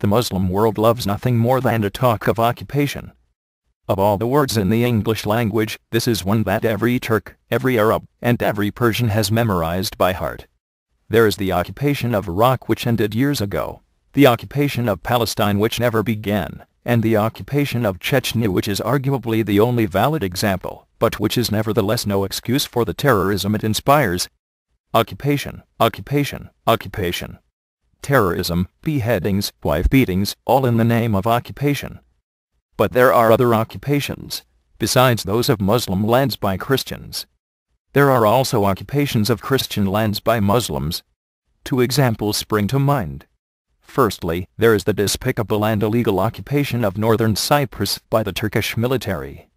The Muslim world loves nothing more than to talk of occupation. Of all the words in the English language, this is one that every Turk, every Arab, and every Persian has memorized by heart. There is the occupation of Iraq, which ended years ago, the occupation of Palestine, which never began, and the occupation of Chechnya, which is arguably the only valid example, but which is nevertheless no excuse for the terrorism it inspires. Occupation, occupation, occupation. Terrorism, beheadings, wife beatings, all in the name of occupation. But there are other occupations, besides those of Muslim lands by Christians. There are also occupations of Christian lands by Muslims. Two examples spring to mind. Firstly, there is the despicable and illegal occupation of Northern Cyprus by the Turkish military.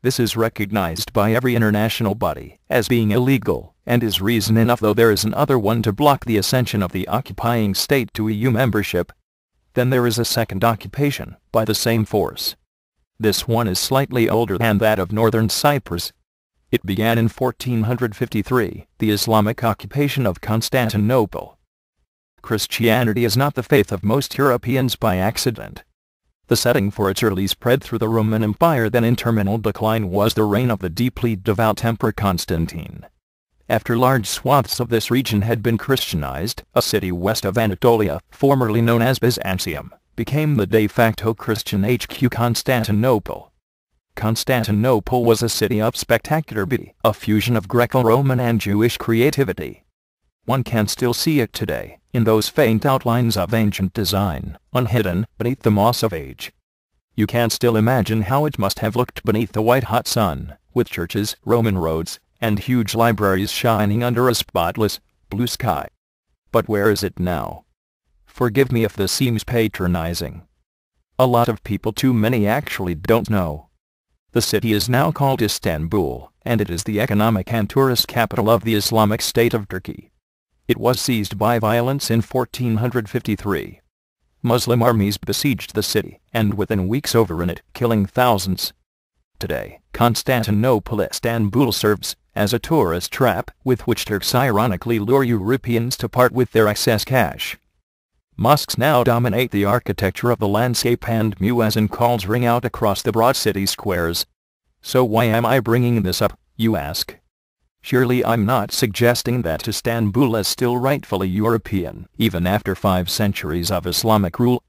This is recognized by every international body as being illegal, and is reason enough, though there is another one to block the ascension of the occupying state to EU membership. Then there is a second occupation, by the same force. This one is slightly older than that of Northern Cyprus. It began in 1453, the Islamic occupation of Constantinople. Christianity is not the faith of most Europeans by accident. The setting for its early spread through the Roman Empire, then in terminal decline, was the reign of the deeply devout Emperor Constantine. After large swaths of this region had been Christianized, a city west of Anatolia, formerly known as Byzantium, became the de facto Christian HQ Constantinople. Constantinople was a city of spectacular beauty, a fusion of Greco-Roman and Jewish creativity. One can still see it today, in those faint outlines of ancient design, unhidden beneath the moss of age. You can still imagine how it must have looked beneath the white-hot sun, with churches, Roman roads, and huge libraries shining under a spotless, blue sky. But where is it now? Forgive me if this seems patronizing. A lot of people, too many, actually don't know. The city is now called Istanbul, and it is the economic and tourist capital of the Islamic State of Turkey. It was seized by violence in 1453. Muslim armies besieged the city, and within weeks overran it, killing thousands. Today, Constantinople Istanbul serves as a tourist trap with which Turks ironically lure Europeans to part with their excess cash. Mosques now dominate the architecture of the landscape, and muezzin calls ring out across the broad city squares. So why am I bringing this up, you ask? Surely I'm not suggesting that Istanbul is still rightfully European, even after 5 centuries of Islamic rule.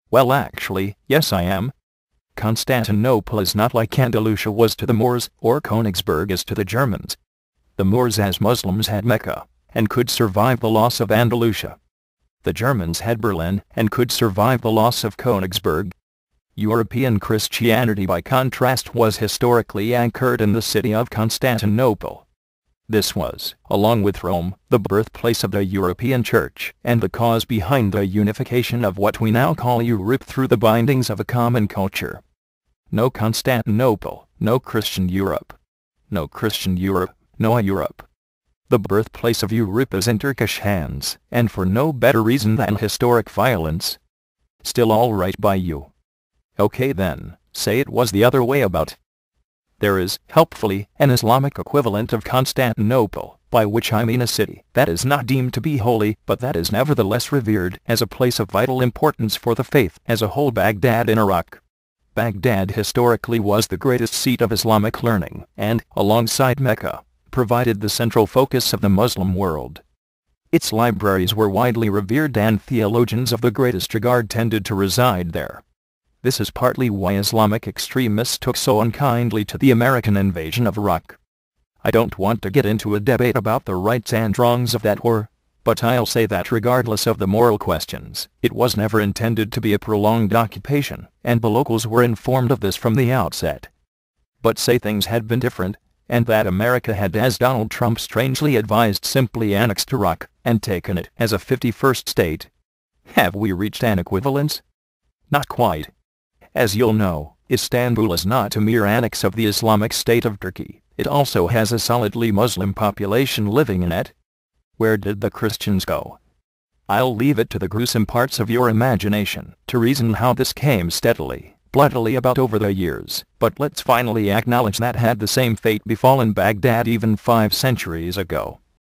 Well, actually, yes, I am. Constantinople is not like Andalusia was to the Moors, or Königsberg is to the Germans. The Moors as Muslims had Mecca, and could survive the loss of Andalusia. The Germans had Berlin, and could survive the loss of Königsberg. European Christianity, by contrast, was historically anchored in the city of Constantinople. This was, along with Rome, the birthplace of the European Church, and the cause behind the unification of what we now call Europe through the bindings of a common culture. No Constantinople, no Christian Europe. No Christian Europe, no Europe. The birthplace of Europe is in Turkish hands, and for no better reason than historic violence. Still all right by you? Okay then, say it was the other way about. There is, helpfully, an Islamic equivalent of Constantinople, by which I mean a city that is not deemed to be holy, but that is nevertheless revered as a place of vital importance for the faith as a whole. Baghdad in Iraq. Baghdad historically was the greatest seat of Islamic learning, and, alongside Mecca, provided the central focus of the Muslim world. Its libraries were widely revered, and theologians of the greatest regard tended to reside there. This is partly why Islamic extremists took so unkindly to the American invasion of Iraq. I don't want to get into a debate about the rights and wrongs of that war, but I'll say that regardless of the moral questions, it was never intended to be a prolonged occupation, and the locals were informed of this from the outset. But say things had been different, and that America had, as Donald Trump strangely advised, simply annexed Iraq and taken it as a 51st state. Have we reached an equivalence? Not quite. As you'll know, Istanbul is not a mere annex of the Islamic State of Turkey. It also has a solidly Muslim population living in it. Where did the Christians go? I'll leave it to the gruesome parts of your imagination to reason how this came steadily, bloodily about over the years, but let's finally acknowledge that had the same fate befallen Baghdad even 5 centuries ago.